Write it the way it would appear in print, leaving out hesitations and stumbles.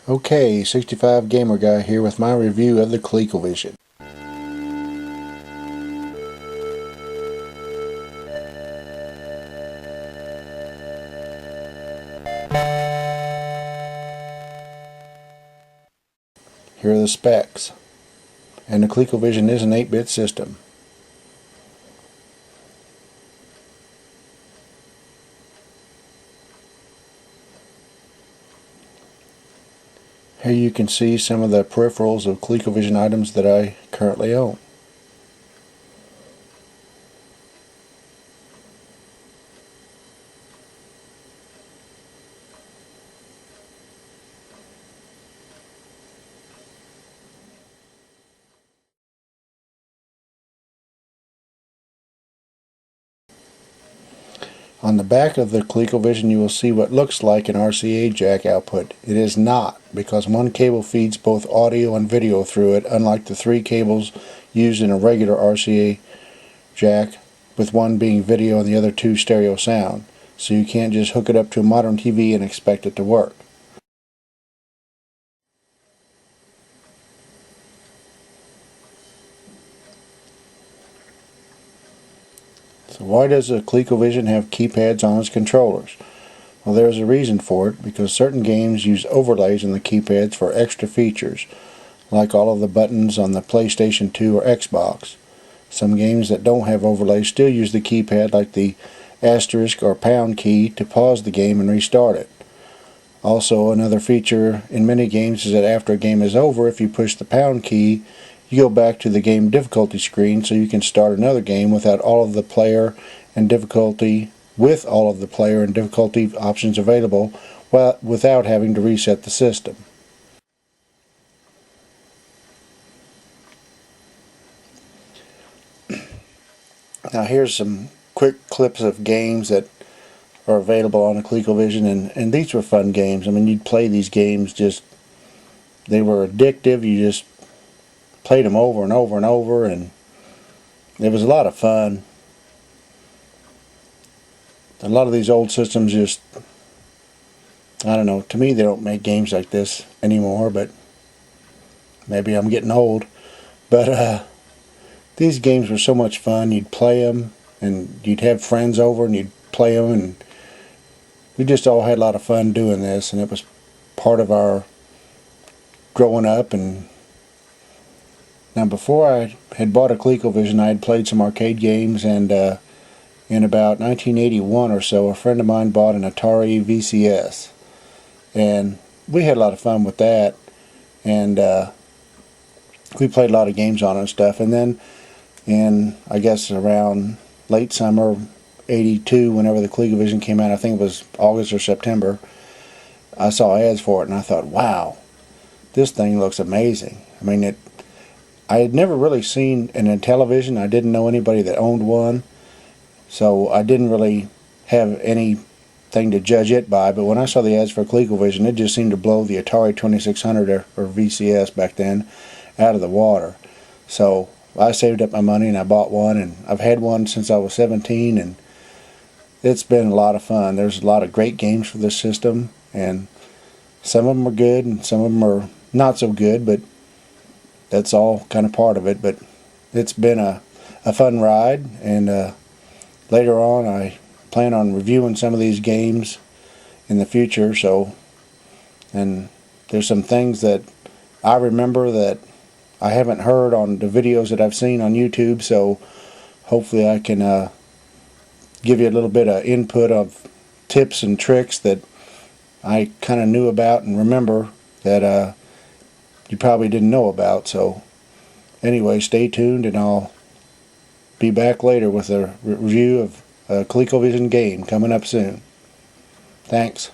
Okay, 65 Gamer Guy here with my review of the ColecoVision. Here are the specs. And the ColecoVision is an 8-bit system. Here you can see some of the peripherals of ColecoVision items that I currently own. On the back of the ColecoVision you will see what looks like an RCA jack output. It is not, because one cable feeds both audio and video through it, unlike the 3 cables used in a regular RCA jack, with one being video and the other 2 stereo sound. So you can't just hook it up to a modern TV and expect it to work. So why does a ColecoVision have keypads on its controllers? Well, there's a reason for it, because certain games use overlays on the keypads for extra features, like all of the buttons on the PlayStation 2 or Xbox. Some games that don't have overlays still use the keypad, like the asterisk or pound key, to pause the game and restart it. Also, another feature in many games is that after a game is over, if you push the pound key, you go back to the game difficulty screen so you can start another game without all of the player and difficulty options available, without having to reset the system. Now here's some quick clips of games that are available on the ColecoVision, and these were fun games. I mean, you'd play these games, they were addictive. You just played them over and over and over, and it was a lot of fun. A lot of these old systems just, I don't know, to me they don't make games like this anymore, but maybe I'm getting old. But these games were so much fun. You'd play them, and you'd have friends over, and you'd play them, and we just all had a lot of fun doing this, and it was part of our growing up. And now, before I had bought a ColecoVision, I had played some arcade games, and in about 1981 or so, a friend of mine bought an Atari VCS, and we had a lot of fun with that, and we played a lot of games on it and stuff. And then, I guess around late summer '82, whenever the ColecoVision came out, I think it was August or September, I saw ads for it, and I thought, wow, this thing looks amazing. I mean, I had never really seen an Intellivision. I didn't know anybody that owned one, so I didn't really have anything to judge it by. But when I saw the ads for ColecoVision, it just seemed to blow the Atari 2600 or VCS back then out of the water. So I saved up my money and I bought one, and I've had one since I was 17, and it's been a lot of fun. There's a lot of great games for this system, and some of them are good and some of them are not so good, but that's all kind of part of it. But it's been a fun ride, and later on I plan on reviewing some of these games in the future. And there's some things that I remember that I haven't heard on the videos that I've seen on YouTube, so hopefully I can give you a little bit of input of tips and tricks that I kind of knew about and remember that you probably didn't know about. So anyway, stay tuned, and I'll be back later with a review of a ColecoVision game coming up soon. Thanks.